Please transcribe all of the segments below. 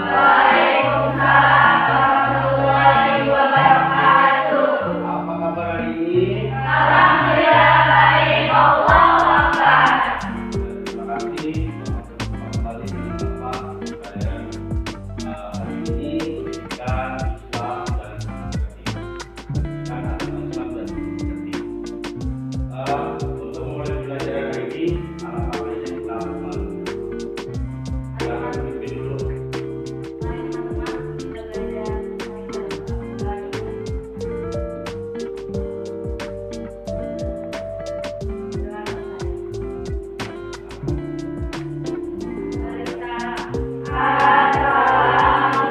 Waalaikumsalam warahmatullahi wabarakatuh. Apa kabar hari ini? Alhamdulillah baik. Allahu Akbar. Terima kasih kembali dengan Bapak pada hari ini pendidikan Islam dan demokrasi. Islam dan demokrasi. Untuk memulai pelajaran hari ini, alangkah baiknya kita lakukan. Silakan pimpin dulu.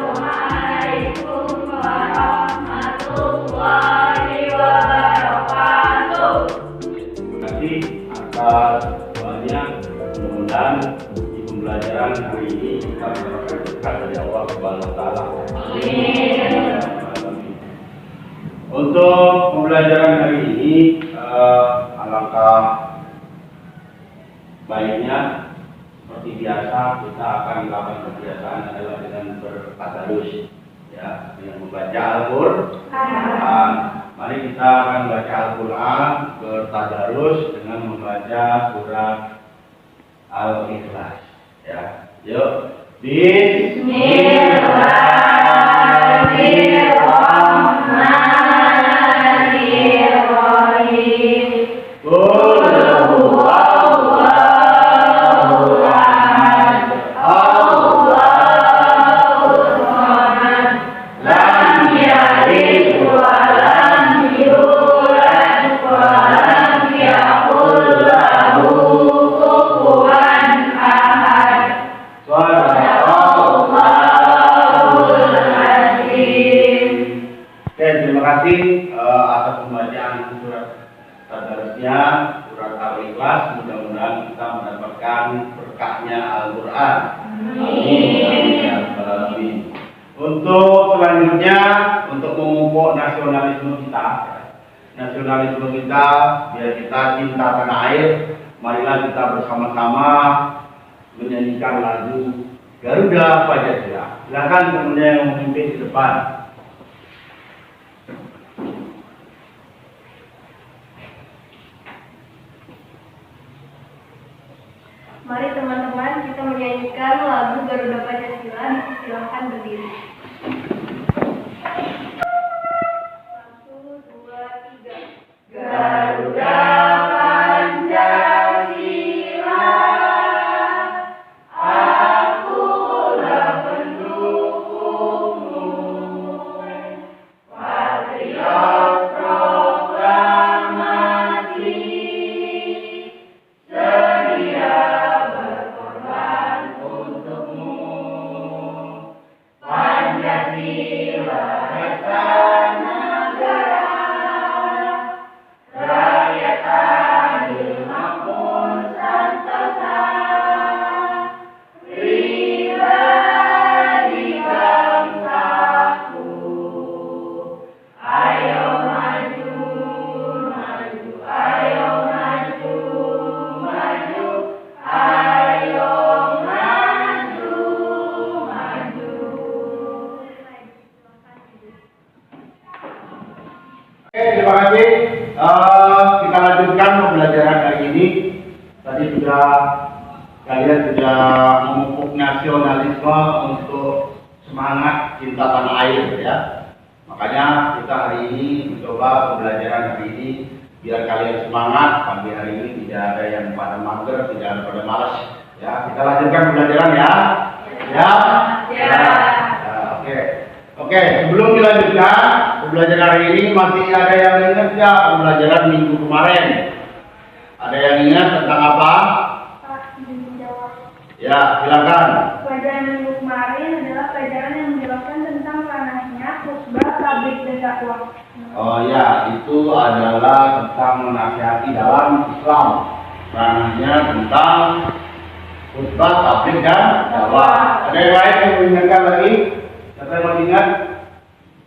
Assalamualaikum warahmatullahi wabarakatuh. Terima kasih atas doanya. Mudah-mudahan di pembelajaran hari ini kita mendapatkan berkah dari Allah Subhanahu wa Ta'ala. Amin. Untuk pembelajaran hari ini, alangkah baiknya seperti biasa kita akan melakukan kebiasaan adalah dengan bertadarus, ya, dengan membaca Al-Qur'an. Mari kita akan baca Al-Quran bertadarus dengan membaca surat Al-Ikhlas. Ya, yuk. Bismillahirrahmanirrahim. Qul huwallahu ahad, Allahus samad, lam yalid wa lam yulad wa lam yakul lahu kufuwan ahad. Shadaqallahul azim. Oke, terima kasih atas pembacaan surat tadarusnya, surat Al-Ikhlas. Mudah-mudahan kita mendapatkan berkahnya Al-Quran. Amin. Untuk selanjutnya, untuk memupuk nasionalisme kita, biar kita cinta tanah air, marilah kita bersama-sama menyanyikan lagu Garuda Pancasila. Silakan teman-teman yang memimpin di depan. Mari teman-teman kita menyanyikan lagu Garuda Pancasila. Silakan berdiri. 1, 2, 3. Garuda Pancasila, akulah pendukungmu, patriot proklamasi, sedia berkorban untukmu. Pancasila rasa negara, rakyat adil makmur sentosa, pribadi bangsaku. Ayo maju, maju, ayo maju, maju, ayo maju, maju. Oke, terima kasih. Kita lanjutkan pembelajaran hari ini. Tadi kalian sudah memupuk nasionalisme untuk semangat cinta tanah air, ya. Makanya kita hari ini mencoba pembelajaran hari ini biar kalian semangat. Pagi hari ini tidak ada yang pada mager, tidak ada pada malas. Ya, kita lanjutkan pembelajaran ya. Ya. Ya. Oke. Oke, sebelum dilanjutkan pembelajaran hari ini, masih ada yang ingat ya pembelajaran minggu kemarin? Ada yang ingat tentang apa? Pak, izin menjawab. Ya, silakan. Pelajaran minggu kemarin adalah pelajaran yang menjelaskan tentang ranahnya khutbah, tabligh, dan dakwah. Oh ya, itu adalah tentang menasihati dalam Islam. Ranahnya tentang khutbah, tabligh, dan dakwah. Ada yang lain yang mengingatkan lagi? Siapa yang masih ingat?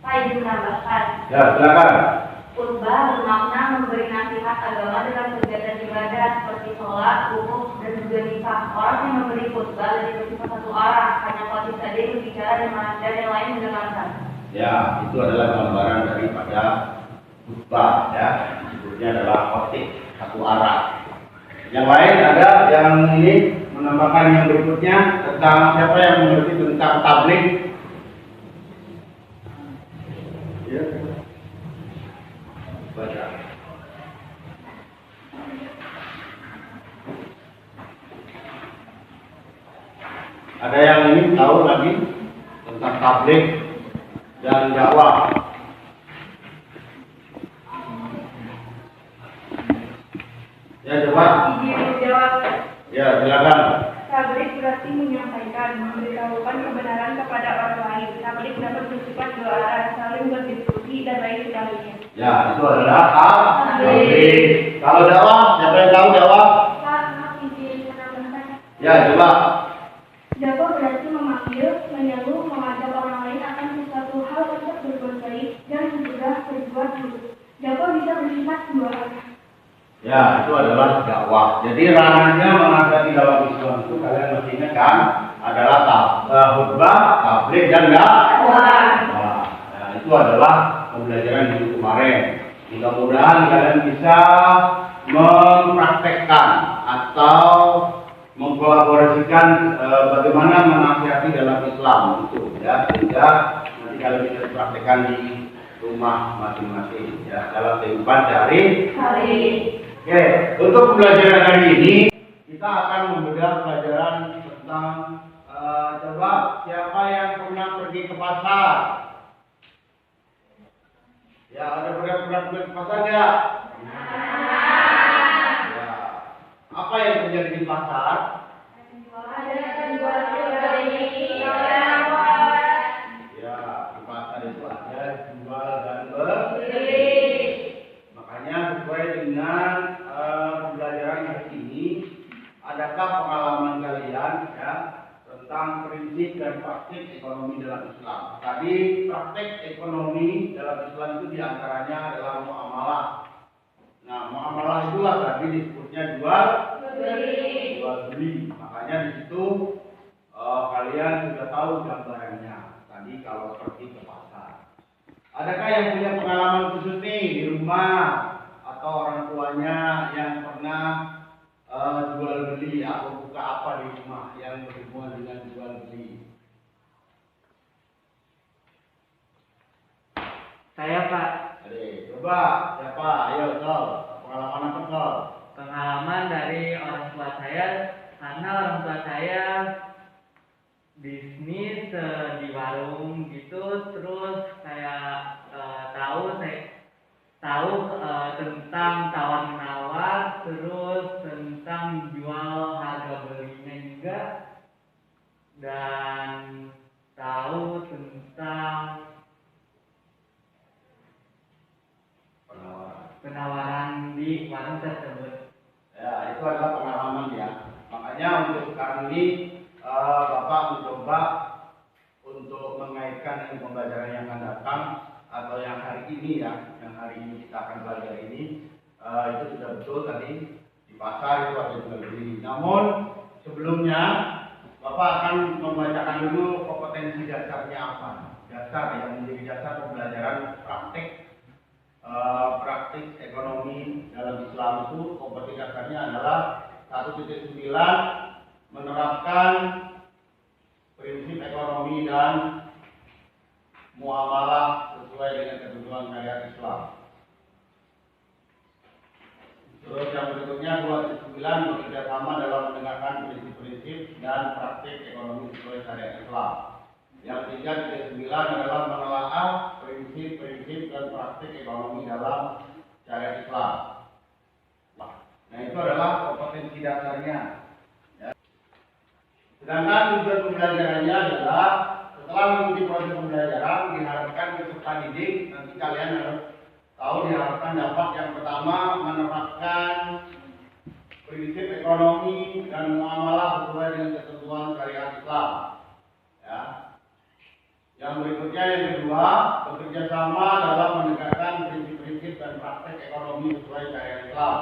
Pak, izin menambahkan. Ya, silakan. Khutbah bermakna memberi nasihat agama dalam kegiatan ibadah seperti sholat, wukuf, dan juga nikah. Orang yang memberi khutbah lebih bersifat satu orang, hanya habis tadi berbicara dan yang lain mendengarkan. Ya, itu adalah gambaran daripada khutbah ya. Disebutnya adalah khotib satu arah. Yang lain ada yang ini menambahkan yang berikutnya tentang siapa yang mengerti tentang tabligh. Ya. Baca. Ada yang ini tahu lagi tentang tabligh dan dakwah? Ya coba. Izin menjawab. Ya silakan. Tabligh berarti menyampaikan, memberitahukan kebenaran kepada orang lain. Tabligh dapat bersifat dua arah, saling berdiskusi dan lain sebagainya. Ya itu adalah tabligh. Kalau dakwah, siapa yang tahu dakwah? Pak, maaf izin menambahkan. Ya coba. Dakwah berarti memanggil, menyeru, mengajak orang lain akan sesuatu hal untuk berbuat baik dan mencegah berbuat buruk. Dakwah bisa bersifat dua arah. Ya itu adalah dakwah. Jadi ranahnya menghadapi dalam Islam itu kalian mesti ingat kan adalah khutbah, tabligh dan dakwah. Nah, itu adalah pembelajaran minggu kemarin. Mudah-mudahan kalian bisa mempraktekkan atau mengkolaborasikan bagaimana menasihati dalam Islam itu ya, sehingga nanti kalian bisa dipraktekkan di rumah masing-masing ya dalam kehidupan sehari-hari. Oke, untuk pembelajaran hari ini kita akan membedah pelajaran tentang coba siapa yang pernah pergi ke pasar? Ya, ada pernah pergi ke pasar nggak? Ya. Apa yang terjadi di pasar? Ya, di pasar itu ada jual dan beli. Makanya sesuai dengan pembelajaran hari ini, adakah pengalaman kalian ya tentang prinsip dan praktik ekonomi dalam Islam? Tadi praktik ekonomi dalam Islam itu diantaranya adalah muamalah. Nah, muamalah itulah tadi disebutnya jual beli. Makanya di situ kalian sudah tahu gambarannya. Tadi kalau pergi ke pasar. Adakah yang punya pengalaman khusus nih di rumah atau orang tuanya yang pernah jual beli atau buka apa di rumah yang berhubungan dengan jual beli? Saya Pak, Coba siapa? Ayo Sol, pengalaman apa Sol? pengalaman dari orang tua saya, karena orang tua saya bisnis di warung gitu, terus saya tahu tentang tawar menawar, terus tentang jual harga belinya juga, dan tahu tentang penawaran di warung tersebut. Ya, itu adalah pengalaman ya. Makanya untuk sekarang ini Bapak mencoba untuk mengaitkan dengan pembelajaran yang akan datang atau yang hari ini ya, yang hari ini kita akan belajar ini itu sudah betul tadi di pasar itu ada jual beli. Namun sebelumnya Bapak akan membacakan dulu kompetensi dasarnya apa, dasar yang menjadi dasar pembelajaran praktik ekonomi dalam Islam itu. Kompetensi dasarnya adalah 1.9 menerapkan prinsip ekonomi dan muamalah sesuai dengan ketentuan syariat Islam. Terus yang berikutnya 2.9 bekerja sama dalam menegakkan prinsip-prinsip dan praktik ekonomi sesuai syariat Islam. Yang 3.9 adalah menelaah prinsip-prinsip dan praktik ekonomi dalam syariat Islam. Nah itu adalah kompetensi dasarnya. Ya. Sedangkan tujuan pembelajarannya adalah setelah mengikuti proses pembelajaran diharapkan peserta didik nanti kalian harus tahu diharapkan dapat yang pertama menerapkan prinsip ekonomi dan muamalah sesuai dengan ketentuan syariat Islam. Ya. Yang berikutnya yang kedua, bekerja sama dalam menegakkan prinsip-prinsip dan praktek ekonomi sesuai syariat Islam.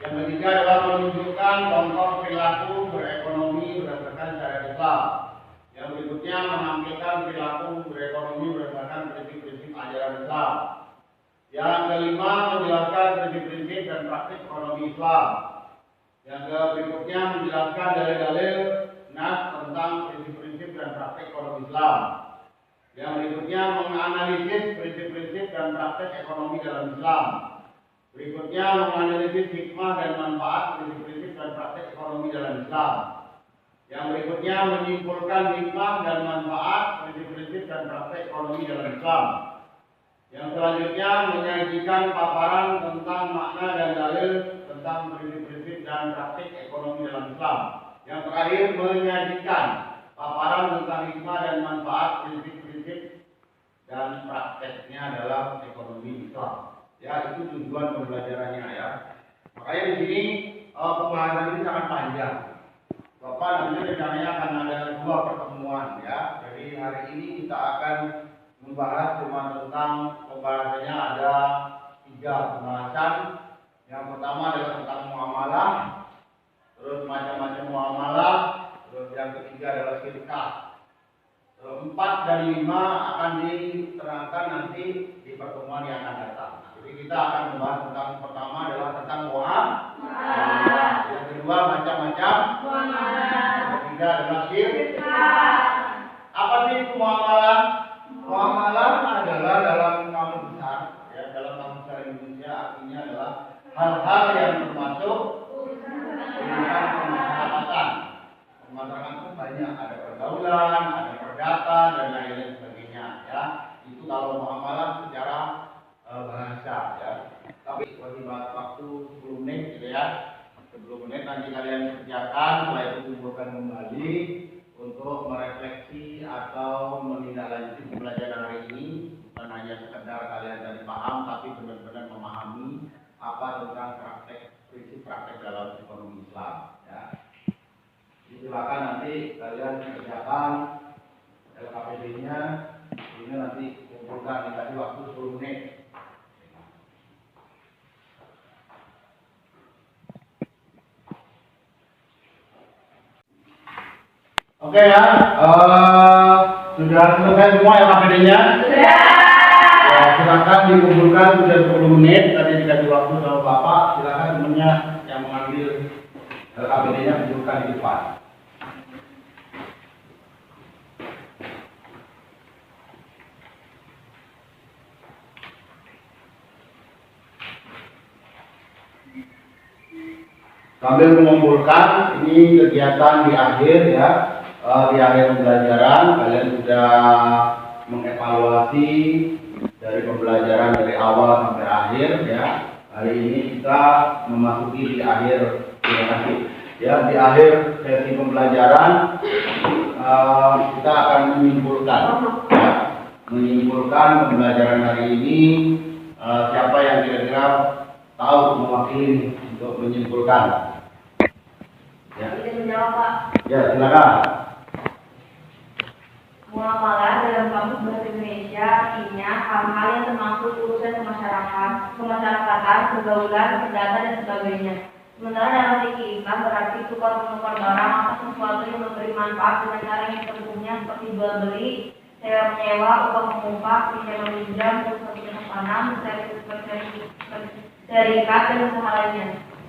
Yang ketiga adalah menunjukkan contoh perilaku berekonomi berdasarkan syariat Islam. Yang berikutnya menampilkan perilaku berekonomi berdasarkan prinsip-prinsip ajaran Islam. Yang kelima menjelaskan prinsip-prinsip dan praktik ekonomi Islam. Yang berikutnya menjelaskan dalil-dalil nas tentang prinsip-prinsip dan praktik ekonomi Islam. Yang berikutnya menganalisis prinsip-prinsip dan praktik ekonomi dalam Islam. Berikutnya menganalisis hikmah dan manfaat prinsip-prinsip dan praktik ekonomi dalam Islam. Yang berikutnya menyimpulkan hikmah dan manfaat prinsip-prinsip dan praktik ekonomi dalam Islam. Yang selanjutnya menyajikan paparan tentang makna dan dalil tentang prinsip-prinsip dan praktik ekonomi dalam Islam. Yang terakhir menyajikan paparan tentang hikmah dan manfaat prinsip-prinsip dan prakteknya dalam ekonomi Islam. Ya, itu tujuan pembelajarannya ya. Makanya di sini pembahasan ini sangat panjang. Bapak nanti rencananya akan ada 2 pertemuan ya. Jadi hari ini kita akan membahas cuma tentang pembahasannya ada 3 pembahasan. Yang pertama adalah tentang muamalah, terus macam-macam muamalah, terus yang ketiga adalah syirkah. 4 dan 5 akan diterangkan nanti di pertemuan yang akan datang. Jadi kita akan membahas tentang pertama adalah tentang muamalah, yang kedua macam-macam muamalah, yang ketiga adalah syirkah. Apa sih itu muamalah? Muamalah adalah dalam kamus besar, ya dalam kamus besar Indonesia artinya adalah hal-hal yang termasuk urusan pemasarakatan. Pemasarakatan itu banyak, ada pergaulan, ada perdata dan lain-lain sebagainya. Ya, itu kalau muamalah secara bahasa ya. Tapi waktu 10 menit gitu ya. 10 menit nanti kalian kerjakan, setelah itu kumpulkan kembali untuk merefleksi atau menindaklanjuti pembelajaran hari ini. Bukan hanya sekedar kalian tadi paham, tapi benar-benar memahami apa tentang prinsip praktek dalam ekonomi Islam ya. Silakan nanti kalian kerjakan LKPD-nya, ini nanti kumpulkan, dikasih waktu 10 menit. Oke ya, sudah selesai semua LKPD-nya? Sudah. Ya, silakan dikumpulkan sudah 10 menit, tadi dikasih waktu sama Bapak, silakan temennya yang mengambil LKPD-nya kumpulkan di depan. Sambil mengumpulkan, ini kegiatan di akhir ya, di akhir pembelajaran kalian sudah mengevaluasi dari pembelajaran dari awal sampai akhir ya. Hari ini kita memasuki di akhir, terima kasih ya, di akhir sesi pembelajaran kita akan menyimpulkan ya, menyimpulkan pembelajaran hari ini. Siapa yang kira-kira tahu mewakili untuk menyimpulkan? Ya. Izin menjawab, Pak. Ya, silakan. Muamalah dalam kamus bahasa Indonesia artinya hal-hal yang termasuk urusan kemasyarakatan, pergaulan, perdata dan sebagainya. Sementara dalam fikih Islam berarti tukar-menukar barang atau sesuatu yang memberi manfaat dengan cara yang tentunya seperti jual beli, sewa menyewa, upah mengupah, pinjam meminjam, bercocok tanam, serikat dan usaha lainnya.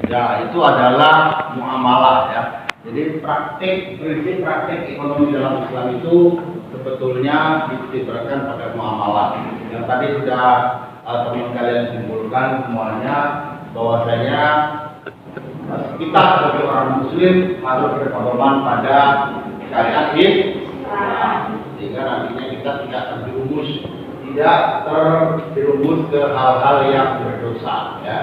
Ya, itu adalah muamalah ya. Jadi prinsip praktik ekonomi dalam Islam itu sebetulnya diterapkan pada muamalah. Yang tadi sudah teman kalian simpulkan semuanya bahwasanya kita sebagai orang Muslim harus berpedoman pada syariat Islam, sehingga nantinya kita tidak terjerumus ke hal-hal yang berdosa ya.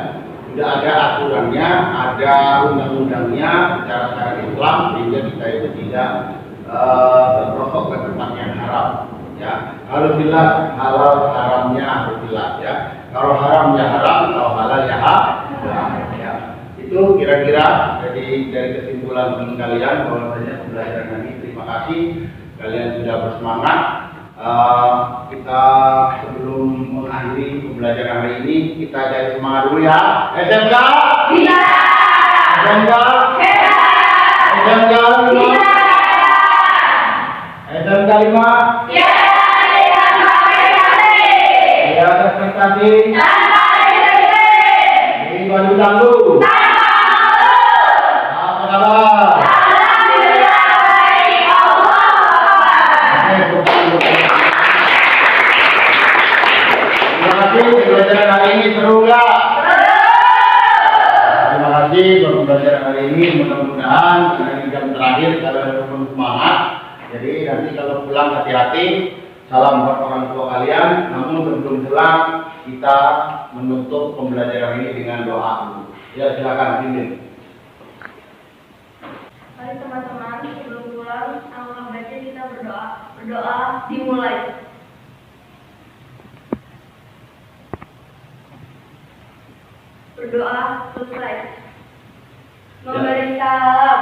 Tidak ada aturannya, ada undang-undangnya secara syariat Islam, sehingga kita itu tidak terperosok ke tempat yang haram ya. Harus jelas halal haramnya, harus jelas ya. Kalau haram ya haram, kalau halal ya halal ya. Itu kira-kira dari kesimpulan teman kalian bahwasanya pembelajaran ini. Terima kasih kalian sudah bersemangat. Kita sebelum mengakhiri pembelajaran hari ini kita cari semangat dulu ya. SMK bisa. SMK bisa. SMK bisa. SMK kalimat. Ya, dengan prestasi. Di atas prestasi. Tanpa disiplin. Di maju lalu. Tanpa malu. Apa kabar? Alhamdulillah baik. Allah. Terima kasih. Pembelajaran hari ini seru nggak? Terima kasih buat pembelajaran hari ini. Mudah-mudahan ini jam terakhir kalian penuh semangat. Jadi nanti kalau pulang hati-hati. Salam buat orang tua kalian. Namun sebelum pulang kita menutup pembelajaran ini dengan doa dulu. Ya silakan pimpin. Mari teman-teman, sebelum pulang, alangkah baiknya kita berdoa. Berdoa dimulai. Berdoa selesai. Memberi salam.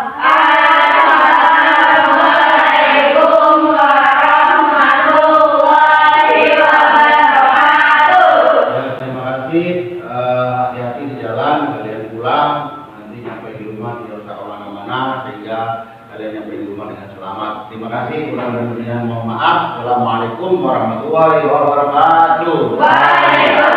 Assalamualaikum warahmatullahi wabarakatuh. Ya, terima kasih. Hati-hati di jalan, kalian pulang. Nanti nyampe di rumah tidak usah kemana-mana sehingga kalian nyampe di rumah dengan selamat. Terima kasih. Kurang dan lebihnya mohon maaf. Assalamualaikum warahmatullahi wabarakatuh. Waalaikumsalam.